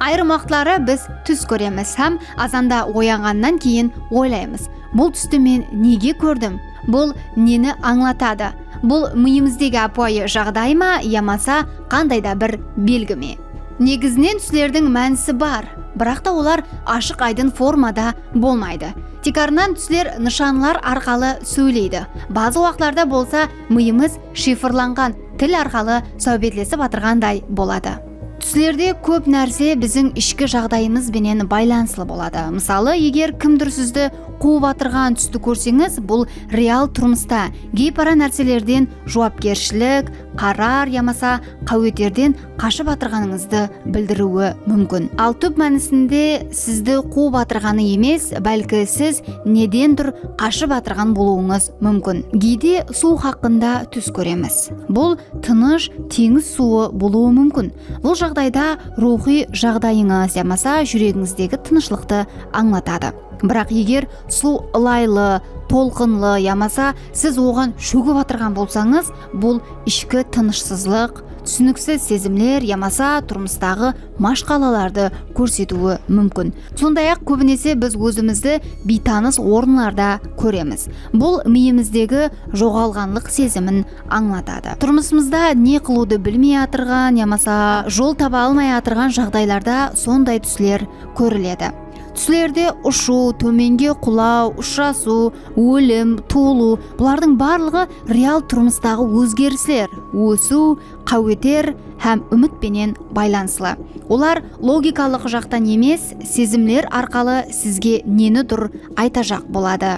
Айрым вақытлары біз түс көреміз һәм азанда оянғаннан кейін ойлаймыз. Бұл түсті мен неге көрдім? Бұл нені аңлатады? Бұл миымыздегі апайы жағдай ма, ямаса қандай да бір белгі ме? Негізінен түслердің мәнісі бар, бірақ та олар ашық айдын формада болмайды. Тек арнан түслер нышанлар арқалы сөйлейді. Базы уақытларда болса миымыз шифрланған тіл арқалы сәубетлесіп атырғандай болады. Түслерде көп нәрсе біздің ішкі жағдайымыз бенен байланысылы болады. Мысалы, егер кімдір сізді қуып атырған түсті көрсеңіз, бұл реал тұрмыста кейпара нәрселерден жауапкершілік, қарар ямаса қауетерден қашып атырғаныңызды білдіруі мүмкін. Ал түп мәнісінде сізді қуып атырғаны емес, бәлкі сіз неден қашып атырған болуыңыз мүмкін. Кейде су хақында түс көреміз. Бұл тыныш теңіз суы болуы мүмкін. Бұл жағдайда рухи жағдайыңыз ямаса жүрегіңіздегі тынышлықты аңлатады. Бірақ егер су ылайлы, толқынлы ямаса сіз оған шөгіп атырған болсаңыз, бұл ішкі тынышсызлық, түсініксіз сезімлер ямаса тұрмыстағы машқалаларды көрсетуі мүмкін. Сондай-ақ көбінесе біз өзімізді бейтаныс орынларда көреміз. Бұл миымыздегі жоғалғанлық сезімін аңлатады. Тұрмысымызда не қылуды білмей атырған ямаса жол таба алмай атырған жағдайларда сондай түслер көріледі. Түслерде ұшу, төменге құлау, ұшасу, өлім, туылу, бұлардың барлығы реал тұрмыстағы өзгерістер, өсу, қауетер һәм үмітпенен байланысылы. Олар логикалық жақтан емес, сезімлер арқалы сізге нені айта жақ болады.